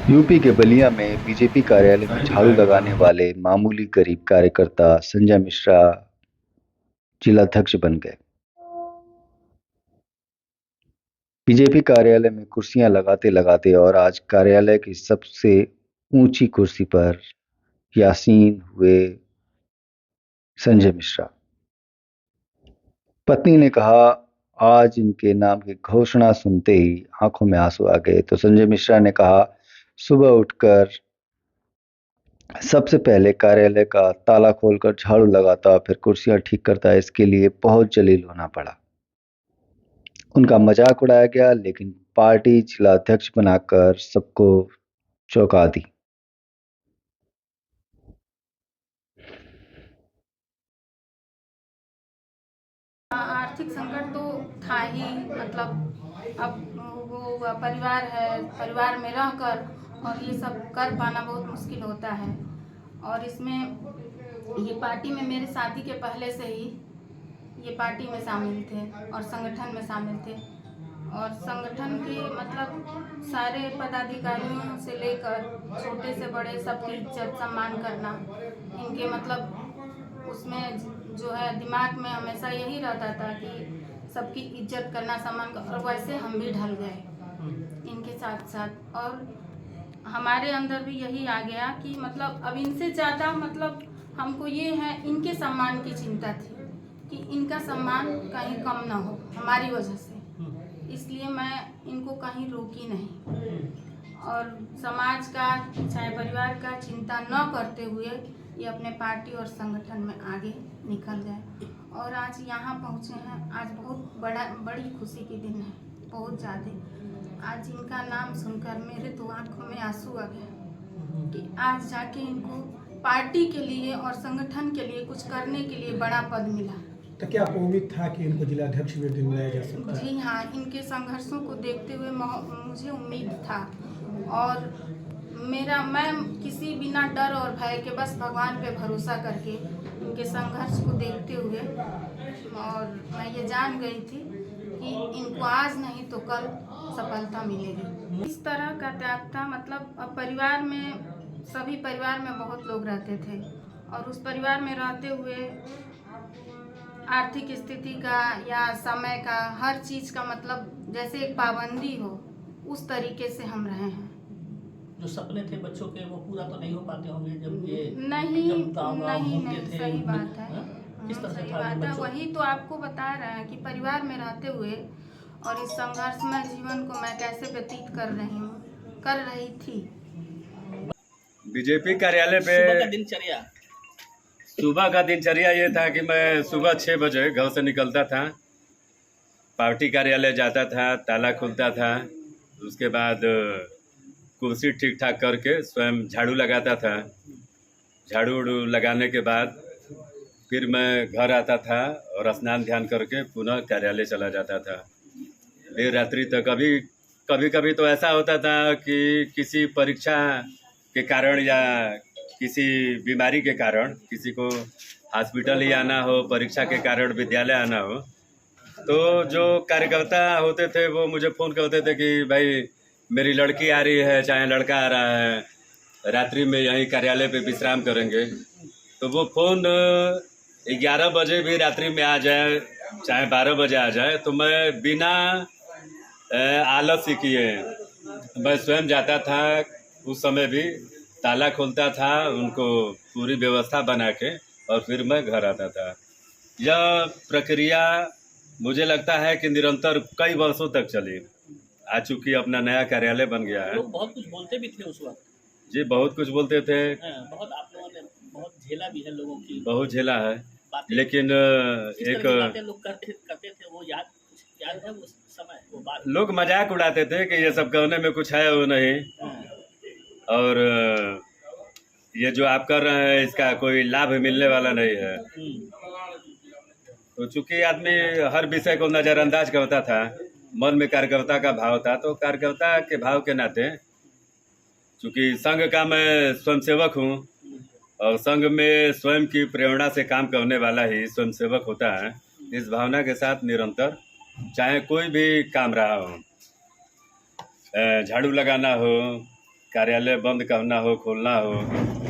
UP के बलिया में BJP कार्यालय में झाड़ू लगाने वाले मामूली गरीब कार्यकर्ता संजय मिश्रा जिलाध्यक्ष बन गए। बीजेपी कार्यालय में कुर्सियां लगाते लगाते और आज कार्यालय की सबसे ऊंची कुर्सी पर यासीन हुए संजय मिश्रा। पत्नी ने कहा, आज इनके नाम की घोषणा सुनते ही आंखों में आंसू आ गए। तो संजय मिश्रा ने कहा, सुबह उठकर सबसे पहले कार्यालय का ताला खोलकर झाड़ू लगाता, फिर कुर्सियां ठीक करता। इसके लिए बहुत जलील होना पड़ा। उनका मजाक उड़ाया गया, लेकिन पार्टी जिलाध्यक्ष बनाकर सबको चौंका दी। आर्थिक संकट तो था ही। मतलब अब वो परिवार है, परिवार में रहकर और ये सब कर पाना बहुत मुश्किल होता है। और इसमें ये पार्टी में मेरे शादी के पहले से ही ये पार्टी में शामिल थे और संगठन में शामिल थे। और संगठन के मतलब सारे पदाधिकारियों से लेकर छोटे से बड़े सबकी इज्जत सम्मान करना, इनके मतलब उसमें जो है दिमाग में हमेशा यही रहता था कि सबकी इज्जत करना, सम्मान करना। और वैसे हम भी ढल गए इनके साथ साथ। और हमारे अंदर भी यही आ गया कि मतलब अब इनसे ज़्यादा मतलब हमको ये है, इनके सम्मान की चिंता थी कि इनका सम्मान कहीं कम ना हो हमारी वजह से। इसलिए मैं इनको कहीं रोकी नहीं और समाज का चाहे परिवार का चिंता न करते हुए ये अपने पार्टी और संगठन में आगे निकल गए और आज यहाँ पहुँचे हैं। आज बहुत बड़ी खुशी की दिन है, बहुत ज़्यादा। आज इनका नाम सुनकर मेरे तो आंखों में आंसू आ गए कि आज जाके इनको पार्टी के लिए और संगठन के लिए कुछ करने के लिए बड़ा पद मिला। तो क्या आपको उम्मीद था कि इनको जिलाध्यक्ष भी बनाया जा सकता है? जी हाँ, इनके संघर्षों को देखते हुए मुझे उम्मीद था। और मैं किसी बिना डर और भय के बस भगवान पे भरोसा करके इनके संघर्ष को देखते हुए और मैं ये जान गई थी कि इनको आज नहीं तो कल सफलता मिलेगी। इस तरह का त्याग था। मतलब अब परिवार में सभी परिवार में बहुत लोग रहते थे और उस परिवार में रहते हुए आर्थिक स्थिति का या समय का हर चीज़ का मतलब जैसे एक पाबंदी हो, उस तरीके से हम रहे हैं। जो सपने थे बच्चों के वो पूरा तो नहीं हो पाते होंगे जब ये नहीं जब गाँव घूमते थे। सही बात है। किस तरह से सही था बात है। बच्चों? वही तो आपको बता रहे हैं कि परिवार में रहते हुए और इस संघर्षमय जीवन को मैं कैसे व्यतीत कर रही थी। बीजेपी कार्यालय पे सुबह का दिनचर्या ये था कि मैं सुबह 6 बजे घर से निकलता था, पार्टी कार्यालय जाता था, ताला खुलता था, उसके बाद कुर्सी ठीक ठाक करके स्वयं झाड़ू लगाता था। झाड़ू उड़ू लगाने के बाद फिर मैं घर आता था और स्नान ध्यान करके पुनः कार्यालय चला जाता था देर रात्रि तक। कभी कभी तो ऐसा होता था कि किसी परीक्षा के कारण या किसी बीमारी के कारण किसी को हॉस्पिटल ही आना हो, परीक्षा के कारण विद्यालय आना हो, तो जो कार्यकर्ता होते थे वो मुझे फ़ोन करते थे कि भाई मेरी लड़की आ रही है, चाहे लड़का आ रहा है, रात्रि में यहीं कार्यालय पे विश्राम करेंगे। तो वो फ़ोन 11 बजे भी रात्रि में आ जाए, चाहे 12 बजे आ जाए, तो मैं बिना आलस्य किए मैं स्वयं जाता था। उस समय भी ताला खोलता था, उनको पूरी व्यवस्था बना के, और फिर मैं घर आता था। यह प्रक्रिया मुझे लगता है कि निरंतर कई वर्षों तक चली। आज चूँकि अपना नया कार्यालय बन गया है। लोग बहुत कुछ बोलते भी थे उस वक्त। जी, बहुत कुछ बोलते थे। बहुत आप लोगों ने बहुत झेला भी है, लोगों की बहुत झेला है, लेकिन एक लोग करते थे वो याद है उस समय वो बात। लोग मजाक उड़ाते थे कि ये सब करने में कुछ है वो नहीं, और ये जो आप कर रहे हैं इसका कोई लाभ मिलने वाला नहीं है। तो चूंकि आदमी हर विषय को नज़रअंदाज करता था, मन में कार्यकर्ता का भाव था, तो कार्यकर्ता के भाव के नाते चूंकि संघ का मैं स्वयंसेवक हूँ और संघ में स्वयं की प्रेरणा से काम करने वाला ही स्वयंसेवक होता है, इस भावना के साथ निरंतर चाहे कोई भी काम रहा हो, झाड़ू लगाना हो, कार्यालय बंद करना हो, खोलना हो,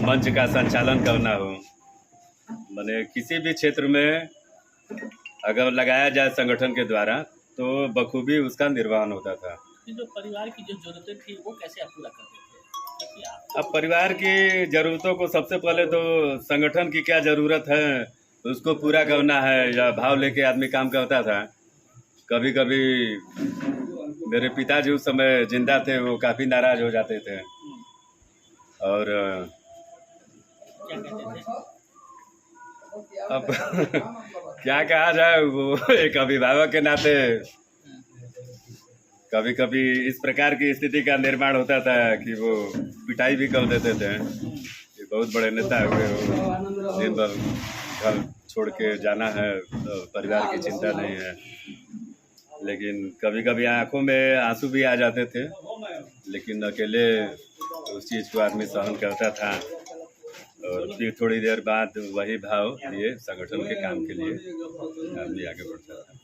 मंच का संचालन करना हो, माने किसी भी क्षेत्र में अगर लगाया जाए संगठन के द्वारा तो बखूबी उसका निर्वहन होता था। ये जो परिवार की जो जरूरतें थी वो कैसे आप पूरा करते थे? क्योंकि आप अब परिवार की ज़रूरतों को सबसे पहले तो संगठन की क्या ज़रूरत है उसको पूरा करना है, या भाव लेके आदमी काम करता था। कभी कभी मेरे पिताजी उस समय जिंदा थे, वो काफ़ी नाराज़ हो जाते थे और क्या कहते थे? अब क्या कहा जाए, वो एक अभिभावक के नाते कभी कभी इस प्रकार की स्थिति का निर्माण होता था कि वो पिटाई भी कर देते थे। ये बहुत बड़े नेता हुए, वो दिन भर घर छोड़ के जाना है तो परिवार की चिंता नहीं है, लेकिन कभी कभी आंखों में आंसू भी आ जाते थे, लेकिन अकेले उस चीज़ को आदमी सहन करता था और फिर थोड़ी देर बाद वही भाव लिए संगठन के काम के लिए आदमी आगे बढ़ता था।